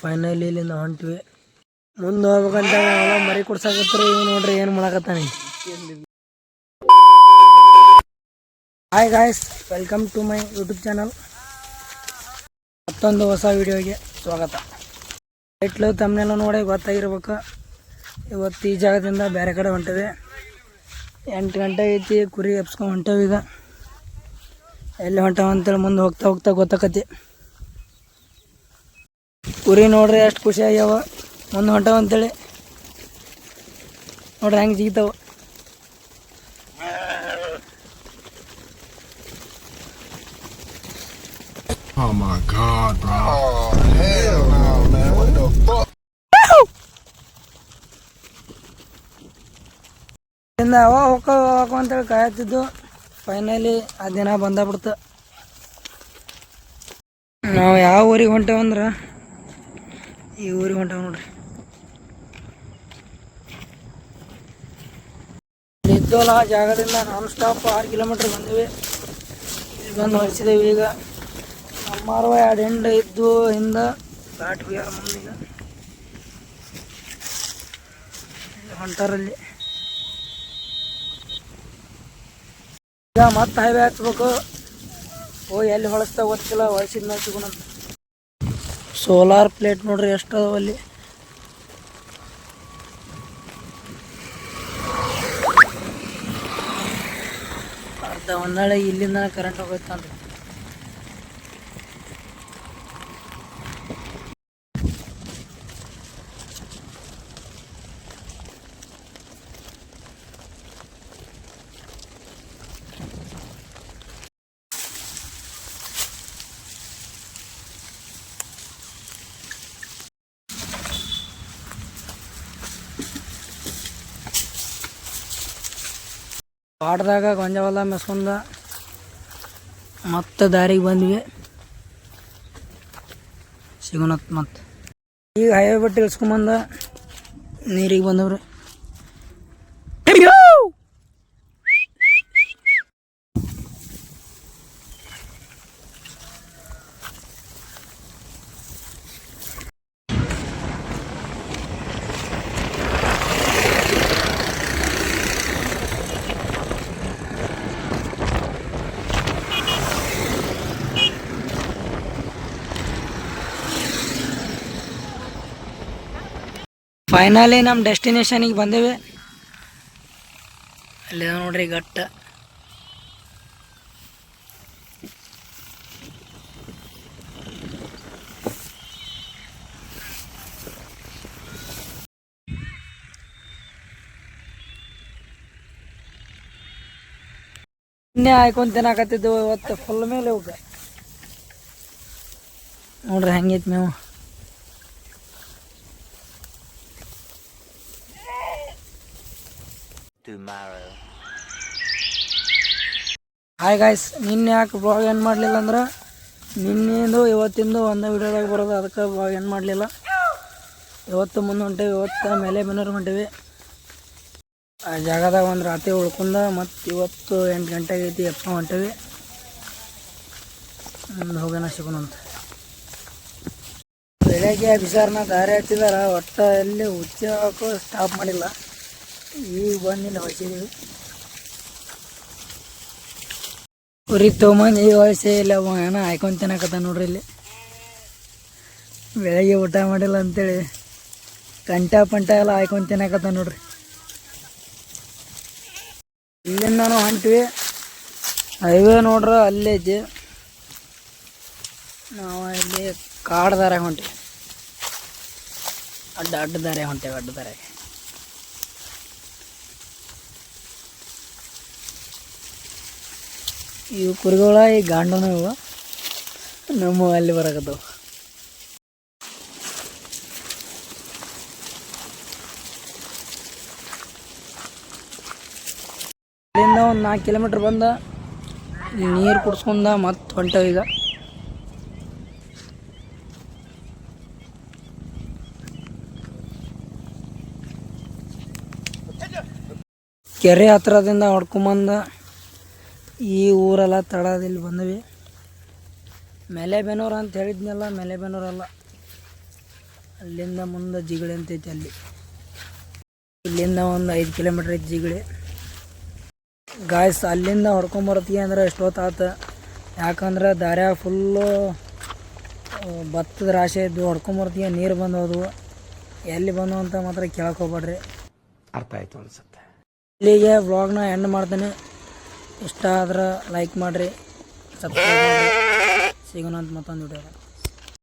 Finally ಇಲ್ಲಿಂದ ಹೊಂಟಿವಿ. ಮುಂದೆ ಹೋಗ್ಬೇಕಂತ ಹೊಲ ಮರಿ ಕೊಡ್ಸಾಕತ್ರಿ. ಇವ್ ನೋಡ್ರಿ ಏನು ಮಾಡಕತ್ತಾನೆ. Hi guys, welcome to my YouTube channel. ಮತ್ತೊಂದು ಹೊಸ ವಿಡಿಯೋಗೆ ಸ್ವಾಗತ. ಟೈಟ್ಲು ತಮ್ಮನೆಲ್ಲ ನೋಡಿ ಗೊತ್ತಾಗಿರ್ಬೇಕು. ಇವತ್ತು ಈ ಜಾಗದಿಂದ ಬೇರೆ ಕಡೆ ಹೊಂಟಿವೆ. 8 ಗಂಟೆ ಐತಿ. ಕುರಿ ಎಬ್ಸ್ಕೊಂಡು ಹೊಂಟೇವಿ. ಈಗ ಎಲ್ಲಿ ಹೊಂಟವ ಅಂತೇಳಿ ಮುಂದೆ ಹೋಗ್ತಾ ಹೋಗ್ತಾ ಗೊತ್ತಾಕತಿ. ಕುರಿ ನೋಡ್ರಿ ಎಷ್ಟು ಖುಷಿ ಆಗ್ಯಾವ ಮುಂದೆ ಹೊಂಟವ ಅಂತೇಳಿ. ನೋಡ್ರಿ ಹೆಂಗೆ ಜಿಗಿತಾವ. Oh my God, bro. Oh, hell no, man. What the fuck? ಅವ ಹೋಗೋ ಅಂತೇಳಿ ಕಾಯ್ತಿದ್ದು. ಫೈನಲಿ ಆ ದಿನ ಬಂದಾಗ್ಬಿಡ್ತು. ನಾವು ಯಾವ ಊರಿಗೆ ಹೊಂಟೇವಂದ್ರೆ ಈ ಊರಿಗೆ ಹೊಂಟೇವ ನೋಡ್ರಿ. ಇದ್ದೋಲ್ಲ ಜಾಗದಿಂದ ನಾನ್ ಸ್ಟಾಪ್ 6 ಕಿಲೋಮೀಟ್ರ್ ಬಂದಿವಿ. ಇಲ್ಲಿ ಬಂದು ಹೊಲಿಸಿದೇವಿ. ಈಗ ನಮ್ಮಾರು 2 ಹೆಂಡು ಇದ್ದು ಹಿಂದೆ ಘಾಟ್ ಹೋಗ್ಯಾರ. ಮುಂದೀಗ ಹೊಂಟಾರಲ್ಲಿ. ಈಗ ಮತ್ತೆ ಹೈವೇ ಹಚ್ಬೇಕು. ಎಲ್ಲಿ ಹೊಳಸ್ತಾ ಗೊತ್ತಿಲ್ಲ. ಹೊಳಸಿದ ಮೇಲೆ ಸಿಗೋಣಂತ. ಸೋಲಾರ್ ಪ್ಲೇಟ್ ನೋಡ್ರಿ ಎಷ್ಟು ಅದಾವ ಅಲ್ಲಿ. ಅರ್ಧ ಒಂದಾಳೆ ಇಲ್ಲಿಂದ ಕರೆಂಟ್ ಹೋಗೈತಂತ. ಪಾಟದಾಗ ಗೊಂಜಾಳ ಹೊಲ ಮೆಸ್ಕೊಂಡ ಮತ್ತೆ ದಾರಿಗೆ ಬಂದ್ವಿ. ಸಿಗೋಣತ್ ಮತ್ತೆ ಈಗ ಹೈವೇ ಬಿಟ್ಟು ಇಳಿಸ್ಕೊಂಬಂದ ನೀರಿಗೆ ಬಂದವ್ರಿ. ಫೈನಲಿ ನಮ್ಮ ಡೆಸ್ಟಿನೇಷನಿಗೆ ಬಂದೇವೆ. ಅಲ್ಲಿ ನೋಡ್ರಿ ಘಟ್ಟ. ಇನ್ನೇ ಆಯ್ಕೊಂಡ್ ತಿನ್ನಾಕತ್ತಿದ್ದು. ಇವತ್ತು ಫುಲ್ ಮೇಲೆ ಹೋಗ ನೋಡ್ರಿ ಹೆಂಗೈತಿ ಮೇವು. ಹಾಯ್ ಗಾಯ್ಸ್, ನಿನ್ನೆ ಯಾಕೆ ಬ್ಲಾಗ್ ಏನು ಮಾಡಲಿಲ್ಲ ಅಂದ್ರೆ ನಿನ್ನೆದು ಇವತ್ತಿಂದು ಒಂದೇ ವಿಡಿಯೋದಾಗ ಬರೋದು. ಅದಕ್ಕೆ ಬ್ಲಾಗ್ ಏನು ಮಾಡಲಿಲ್ಲ. ಇವತ್ತು ಮುಂದೆ ಹೊಂಟೇವಿ. ಇವತ್ತು ಮೇಲೆ ಬೆನ್ನೂರು ಹೊಂಟೇವಿ. ಆ ಜಾಗದಾಗ ಒಂದು ರಾತ್ರಿ ಉಳ್ಕೊಂಡ ಮತ್ತು ಇವತ್ತು 8 ಗಂಟೆಗೆ ಐತಿ ಎಪ್ಪ ಹೊಂಟೇವಿ. ಮುಂದೆ ಹೋಗೋಣ ಸಿಗೋಣಂತ. ಬೆಳಗ್ಗೆ ಬಿಸಾರನ ದಾರಿ ಹಚ್ಚಿದಾರ. ಒಟ್ಟು ಎಲ್ಲಿ ಹುಚ್ಚ ಸ್ಟಾಪ್ ಮಾಡಿಲ್ಲ. ಈಗ ಬಂದಿಲ್ಲ ಹೊಚ್ಚಿದ್ದೀವಿ. ಕುರಿ ತೊಗೊಂಬಂದು ಈ ವಯಸ್ಸೇ ಇಲ್ಲ. ಏನೋ ಹಾಯ್ಕೊಂಡು ತಿನ್ನಕತ್ತ ನೋಡ್ರಿ. ಇಲ್ಲಿ ಬೆಳಗ್ಗೆ ಊಟ ಮಾಡಿಲ್ಲ ಅಂತೇಳಿ ಪಂಟ ಎಲ್ಲ ಹಾಯ್ಕೊಂಡು ತಿನ್ನಕತ್ತ ನೋಡ್ರಿ. ಇಲ್ಲಿಂದ ನಾವು ಹೊಂಟ್ವಿ. ಹೈವೇ ನೋಡ್ರ ಅಲ್ಲೇ ಐತಿ. ನಾವು ಇಲ್ಲಿ ಕಾಡು ದಾರ ಹೊಂಟಿವಿ. ಅಡ್ಡ ದಾರೆ ಹೊಂಟೇವಿ. ಅಡ್ಡ ದಾರೆ ಇವು ಕುರಿಗಳ ಈ ಗಾಂಡನ ಇವು ನಮ್ಮ ಅಲ್ಲಿ ಬರಕತ್ತವು. ಅಲ್ಲಿಂದ ಒಂದು 4 ಕಿಲೋಮೀಟ್ರ್ ಬಂದ ನೀರು ಕುಡ್ಸ್ಕೊಂಡ ಮತ್ತೆ ಹೊಂಟೇವ. ಈಗ ಕೆರೆ ಹತ್ರದಿಂದ ಹೊಡ್ಕೊಂಬಂದ ಈ ಊರೆಲ್ಲ ತಳದಲ್ಲಿ ಬಂದ್ವಿ. ಮೆಲೆಬೆನ್ನೂರು ಅಂತ ಹೇಳಿದ್ನಲ್ಲ, ಮೆಲೆಬೆನ್ನೂರಲ್ಲ, ಅಲ್ಲಿಂದ ಮುಂದೆ ಜಿಗಳಿ ಅಂತೈತಿ ಅಲ್ಲಿ. ಇಲ್ಲಿಂದ ಒಂದು 5 ಕಿಲೋಮೀಟ್ರ್ ಐತಿ ಜಿಗಳಿ. ಗಾಯ್ಸ್ ಅಲ್ಲಿಂದ ಹೊಡ್ಕೊಂಬರ್ತೀವಿ ಅಂದ್ರೆ ಎಷ್ಟೊತ್ತಾತ, ಯಾಕಂದ್ರೆ ದಾರ್ಯಾಗ ಫುಲ್ಲು ಭತ್ತದ ರಾಶಿ ಇದ್ದು ಹೊಡ್ಕೊಂಬರ್ತೀವಿ. ನೀರು ಬಂದೋದು, ಎಲ್ಲಿ ಬಂದವು ಅಂತ ಮಾತ್ರ ಕೇಳಕ್ಕೆ ಹೋಗ್ಬೇಡ್ರಿ. ಅರ್ಥ ಆಯ್ತು ಅನ್ಸುತ್ತೆ. ಇಲ್ಲಿಗೆ ವ್ಲಾಗ್ನ ಎಂಡ್ ಮಾಡ್ತೇನೆ. ಇಷ್ಟ ಆದ್ರೆ ಲೈಕ್ ಮಾಡಿರಿ, ಸಬ್ಸ್ಕ್ರೈಬ್ ಮಾಡಿರಿ. ಸಿಗೋಣ ಅಂತ ಮತ್ತೊಂದು ವಿಡಿಯೋ.